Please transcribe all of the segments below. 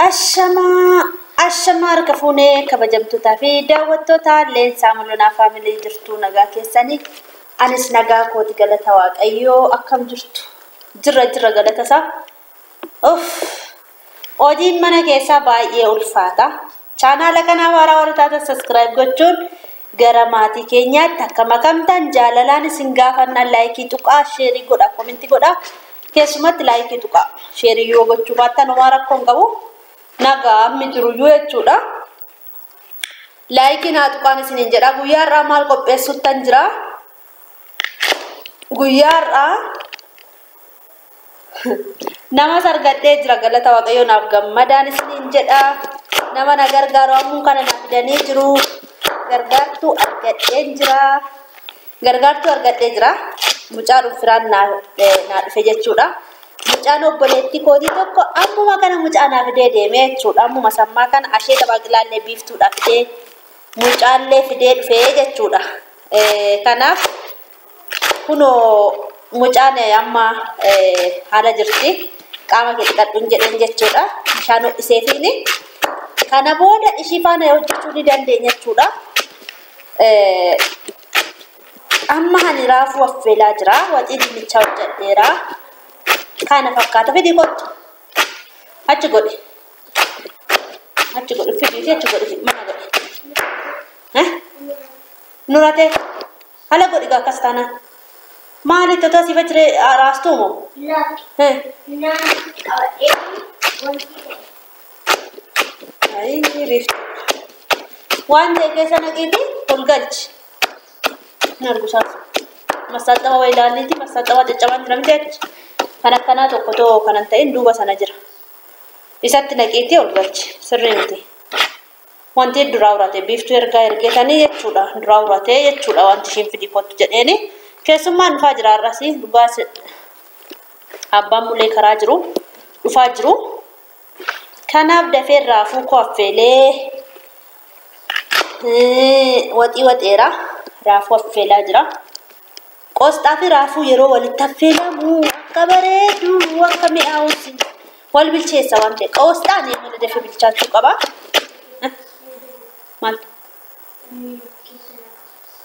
Ashama harkafuunee kabajamtootaa fi daawwattoota leensaa mul'unaa faamilii jirtu nagaa keessanii anis nagaa kooti galata waaqayyoo akkam jirtu jirra galata isaa hojiin mana keessaa baay'ee ulfaata chaanaala kanaa waaraa wartaata subscribe gochuun gara maatii keenyaatti akka makamtan jaalalaan isin gaafannaa laayikii tuqaa sheerii godha komentii godha keessumatti laayikii tuqaa sheerii yoo gochuu baattan waan rakkoon qabu nagaa mijiru yoo jechuudha laayikii naa tuqaan isiniin jedha guyyaarraa maal qopheessuuttan jira guyyaarraa nama sargadhee jira galata waaqayyoo naaf gammadaan isiniin jedha nama na gargaaru ammoo kana naaf fidanii jiru gargaartuu argadhee jira mucaa dhufiraan naa dhufe jechuudha mucaan obboleettii kootii tokko ammuma kana mucaa naaf fidee deemee jechuudha ammuma sammaa kana asheeta baqilaallee biiftuudha fidee mucaallee fidee dhufee jechuudha kanaaf kunoo mucaan amma haala jirti qaama kee xiqqadhuun jedhan jechuudha bishaan ho'iseefiini kana booda ishii faana hojjechuu ni dandeenya jechuudha amma hani raafuu affeelaa jira waxii dinnichaa hojjedheera kana fakkaata fidii kottu achi godhi fidii achi godhi mana godhi nurate hala godhi gaa akkas taanaan maali toto si facire raastuumo ay riftu waan ta'e keessa naqiiti tolgalchi nargusaas masaaxawa waa ilaalliiti masaaxawa caccabaan jira miti achi kan akkanaa tokko too kanan ta'in duuba sana jira isatti naqiiti olgalchi sirrii miti wanti duraa urate biiftuu ergaa ergeetanii jechuudha duraa urate jechuudha wanti ishiin fidii kottu jedheeni keessummaan dhufaa jira arrasii dhugaas abbaan mulee karaa jiru dhufaa jiru kanaaf dafee raafuu koo affeelee waxeera raafuu affeelaa jira qosxaa fi raafuu yeroo walitti affeelamu akka bareedu akka mi'aawusi wal bilcheessa waan ta'e qosxaan yeroo dafee bilchaachuu qaba maal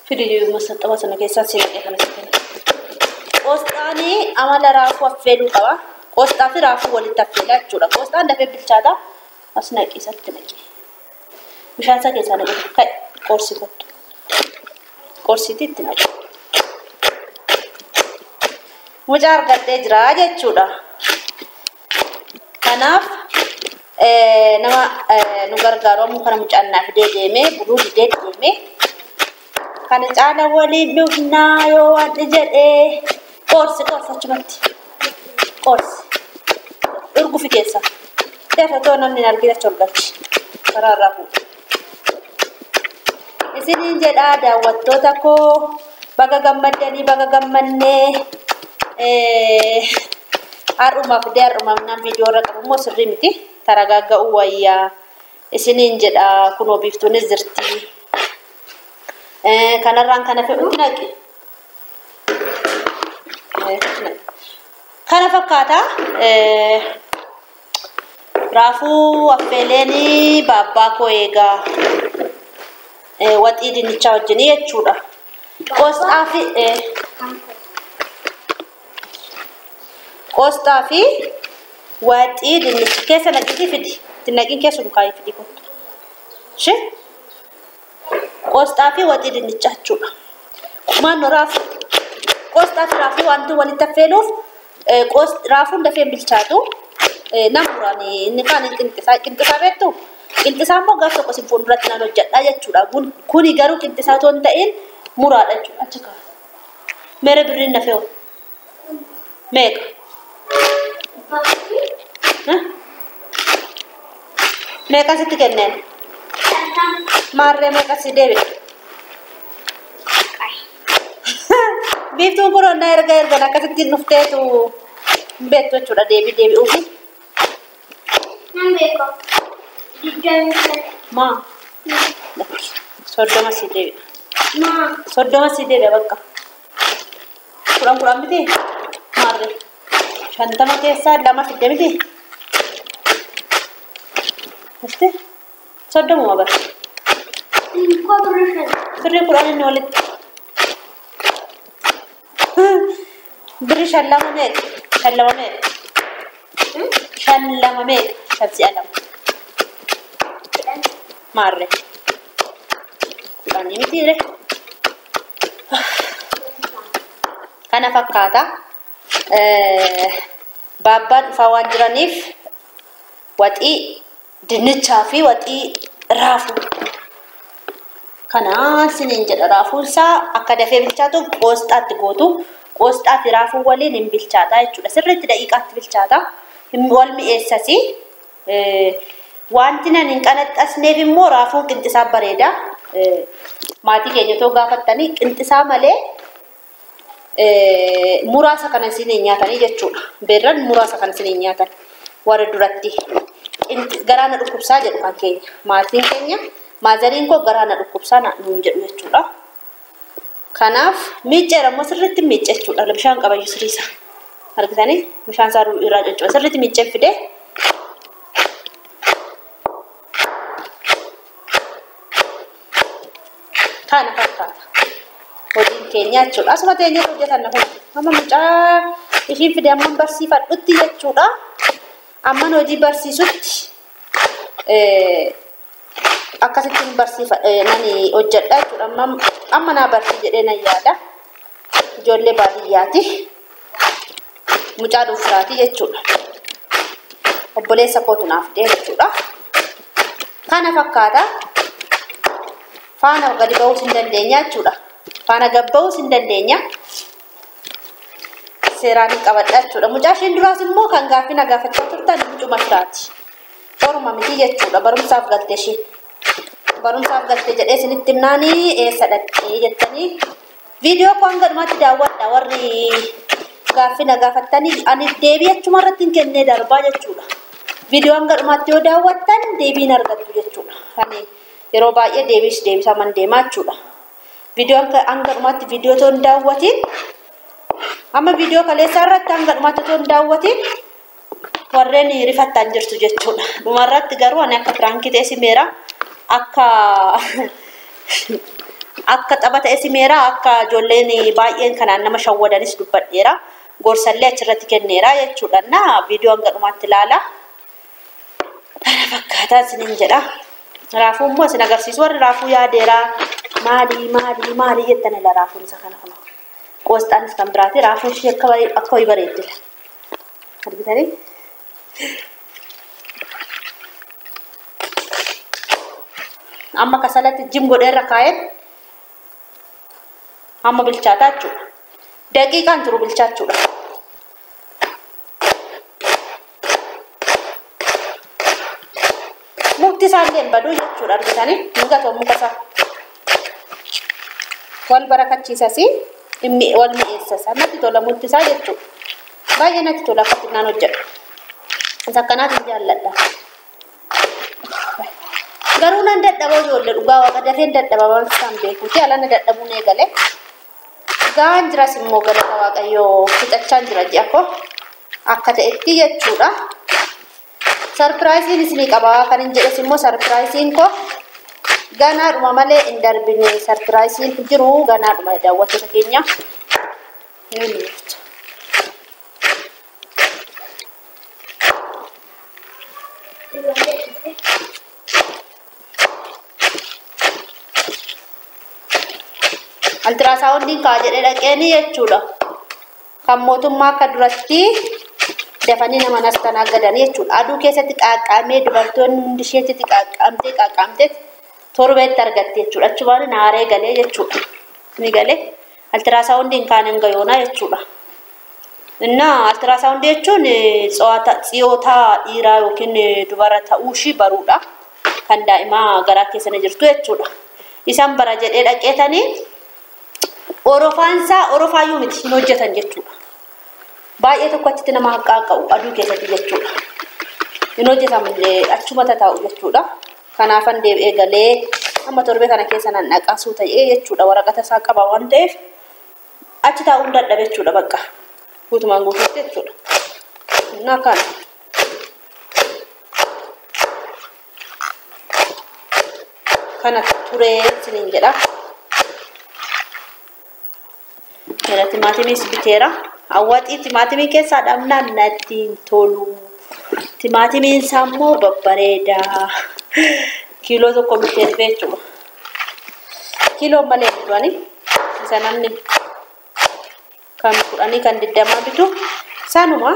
fidii masaaxawa sana keessaa seenee kana qosxaani amala raafuu affeeluu qaba qosxaa fi raafuu walitti affeelaa jechuudha qosxaan dafee bilchaata as naqisatti naqi bishaan isaa keessaa naqi kai qorsi kottu qorsiitti itti naqi mucaa argadhee jira jechuudha kanaaf nama nu gargaaru ammoo kana mucaan naaf fidee deemee buluu didee deemee kana caala waliin dhufnaa yoo waan jedhee qorsi achumatti qorsi urgufi keessa deefatoo namni argina cholgachi karaarraa fuudhu isiniin jedhaa daawwattoota koo baga gammaddanii baga gammannee har'umaaf dee har'umaaf viidiyoo irra qabummoo sirrii miti taragaaga'uu wayyaa isiniin jedhaa kunoo biiftuunis jirti kanarraan kana fe'utti naqi kana fakkaata raafuu affeeleeni baabbaa koo eegaa waxii dinnichaa wajjinii jechuudha qosxaa fi waxii dinnicha keessa naqitii fidi dinnaqiin keessa dukaayii fidi kottu shi qosxaa fi waxii dinnichaa jechuudha maanno raafuu qosxaa fi raafuu wanti walitti affeeluuf raafuun dafee bilchaatu namurani inni kaan qinxisaa beektu qinxisaa immoo gaaf tokko sin fuulduratti nan hojjedha jechuudha kuni garuu qinxisaa toon ta'in muraadha jechuudha achi kaa mere birriin nafee meeqa meeqa sitti kenneen maarree meeqa si deebi'e biiftuun kun onnaa ergan akkasittiin dhufteetu hin beektu jechuudha deebi'uufi maa soddoma si deebi'a bakka kudhan miti maarree shantama keessaa lama fidde miti مشتي صدموا ما بس بري قرآن إنه ولد بري شلما ميت شبسي ألم مارة قرآن يمتيره كان فكاتا بابان فوان جرانيف واتي دنيتشا في واتي رافو كان سنين جد رافو سا أكاد في بالشاتو قوستات تقوتو قوستات رافو ولي نم بالشاتا يجوا سرت دقيقة بالشاتا هم والمي إساسي وانتنا نكانت أسنى في مو رافو كنت سابريدا ما تيجي نتوه قافتني كنت سامله muraasa kana siniin nyaatanii jechuudha. Beerran muraasa kana siniin nyaatan warra duratti garaana dhukkubsaa jedhu kan keenya. Maatiin keenya maazariin koo garaana dhukkubsaa nuun jedhu jechuudha. Kanaaf miicceera immoo sirriitti miicce jechuudha. Bishaan qabayyu siriisa. Argitanii bishaan isaa irraa jechuudha. Sirriitti miicceen fidee kana fakkaata. Hojii keenya jechuudha. Asuma teenyee hojjetan kun amma mucaa ishiin fide amman barsiifadhutti jechuudha. Amman hojii barsiisutti akkasittiin nani hojjedha jechuudha. Amma naa barsiis jedhee nan yaada. Ijoollee baadiyyaati. Mucaa dhuunfaatii jechuudha. Obboleessa kootu naaf fide jechuudha. Kana fakkaata. Faana gadi ba'uus hin dandeenya jechuudha. Faana gabba'uus hin dandeenya. Seeraan qabadha jechuudha. Mucaa isheen duraas immoo kan gaaffii na gaafachaa turtan mucuma firaati. Orma miti jechuudha. Barumsaaf galte isheen. Barumsaaf galte jedhee isinitti himnaanii eessa dhaqxee jettanii viidiyoo koo hanga dhumaatti daawwadha warri gaaffii na gaafattanii ani deebii achuma irratti hin kennee darbaa jechuudha. Viidiyoo hanga dhumaatti yoo daawwattan deebiin argattu jechuudha. Ani yeroo baay'ee deebisaa man deemaa jechuudha. Viidiyoon hanga dhumaatti viidiyoo toon daawwatiin amma viidiyoo kaleessaa irratti hanga dhumaatti toon daawwatiin warreen rifattan jirtu jechuudha. Dhumarratti garuu ani akka firaankii ta'e simeera akka tapha ta'e simeera akka ijoolleen baay'een kanaan nama shawwadanis dubbadheera. Gorsallee achirratti kenneera jechuudha. Na viidiyoo hanga dhumaatti ilaala. Kana fakkaataa isiniin jedha. Raafuu immoo isin agarsiisu warri raafuu yaadeera. Maali jettan ila raafuun isa kana kana. Qoostaanis kan biraati raafuun ishee akka wayii bareeddila. Argitanii? Amma kasalatti jim godheerra kaa'een amma bilchaataa jechuudha. Daqiiqaan turu bilchaachuudha. Mukti isaallee hin baduu jechuudha. Argitanii? Mukatu mukasaa. Wal barakachiisasi wal mi'eessasa natti tola mukti isaa jechuudha. Baay'ee natti tola akka naan hojjedhu. Isa akkanaatiin jaalladha. Garuu nan dadhaboo ijoollee dhugaa waaqa dafeen dadhabaman isaan beekuuti alana dadhabuun eegale. Gaan jiras immoo galata waaqayyoo fixachaan jira ji'a koo akka ta'etti jechuudha. Sarpiraayiziin isinii qabaa kan hin jedhes immoo sarpiraayiziin koo ganaadhuma malee hin darbine sarpiraayiziin jiru ganaadhuma daawwattoota keenya. Altiraasaawundiin kaa jedhee dhaqeeni jechuudha. Kan mootummaa akka duratti dafanii nama nastanaagadanii jechuudha. Aduu keessatti qaaqqaamee dubartoonni hundi isheetti qaaqqaamtee torbeetti argatte jechuudha. Achumaan naaree galee jechuudha. Ni galee altiraasaawundiin kaan hanga yoonaa jechuudha. Innaa altiraasaawundii jechuun tsiyoota dhiiraa yookiin dubara ta'uu ishii baruudha. Kan daa'imaa garaa keessa jirtu jechuudha. Isaan bara jedhee dhaqeetanii orofaayyuu miti hin hojjetan jechuudha. Baay'ee tokko achitti nama haqqaaqa'u aduu keessatti jechuudha. Hin hojjetamillee achuma taa'u jechuudha. Kanaafan deebi'ee galee amma torbee kana keessa nan dhaqasuu ta'ee jechuudha. Waraqata isaa qaba waan ta'eef achi taa'uun dadhabe jechuudha bakka. Guutumaan guutuutti jechuudha. Innaa kana. kana turee sinin jedha. Jala timaatimii biteera. Awwaxii timaatimii keessaa dhamnaan natti hin tolu. Timaatimiin isaa immoo babbareedaa. Kiiloo tokko bitee dhufee jechuudha. Kiiloo malee bitani. Isa namni kan kudhanii kan 20 bitu sanuma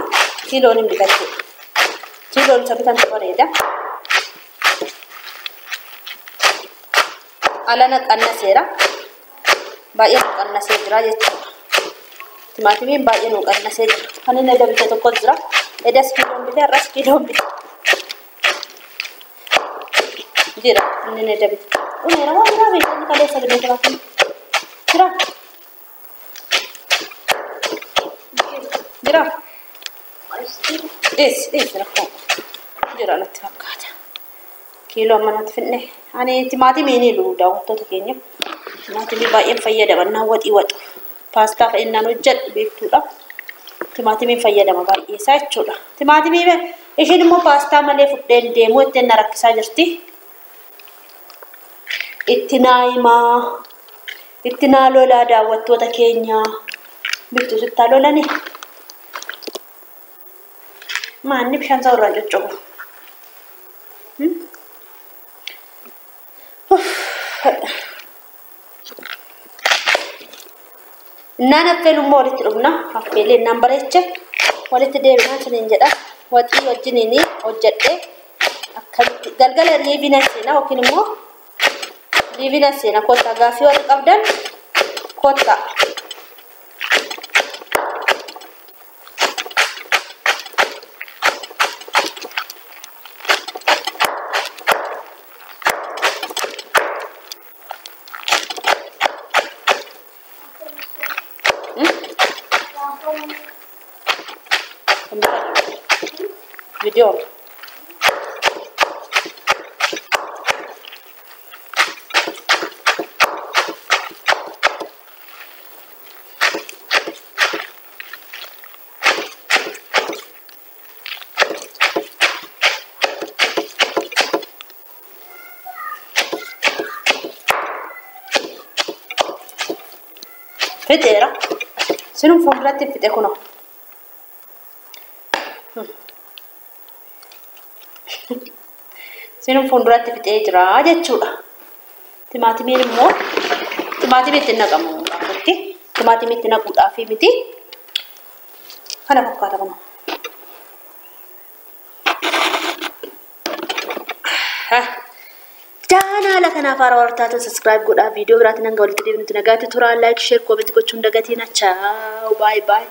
kiiloon hin bitatu. Kiiloon isa bitan bareeda. Alana qannaseera. Baay'ee qannasee jira jechuudha. Timaatimiin baay'ee nu qannasee jira. Kan inni dabite tokko jira. Edas kiiloon bitee arras kiiloon bitee. Jira inni dabite. Uneera waan gaarii inni kaleessa bitee jira. Jira. Jira. Rakko. Jira natti fakkaata. Kiiloo amma natti finne. Ani timaatimii ni luudaa wantoota keenya. Timaatimii baay'een fayyadama waxii waxu. Paastaa fa'innaan hojjedhu beektuudha. Timaatimii fayyadama baay'ee isaa jechuudha. Timaatimii ishiin immoo paastaa malee fudheen deemuu ittiin na rakkisaa jirti. Itti naayimaa. Itti naa lolaa daawwattoota keenya. Bittuu sittaa lolani. Maanni bishaan isaa irraa coccoobu. Naan affeelummaa walitti dhufna. Affeelee naan bareeche walitti deebinaan siniin jedha. Waxii wajjiniin hojjedhee akkamitti galgala liivina seenaa yookiin immoo liivina seenaa kottaa gaaffii warri qabdan kottaa. Video. Federa. Se non fondate fite con no. Sinun fuulduratti fixee jira jechuudha. Timaatimiin immoo timaatimii itti naqamu qabutti timaatimii itti naquudhaaf miti. Kana fakkaata kana. Channel kanaaf haaraa wartaatan subscribe godhaa. Video biraatiin hanga walitti deebinutti nagaatti turaa. Like, share, comment gochuun dagatiin. Ciao, bye bye.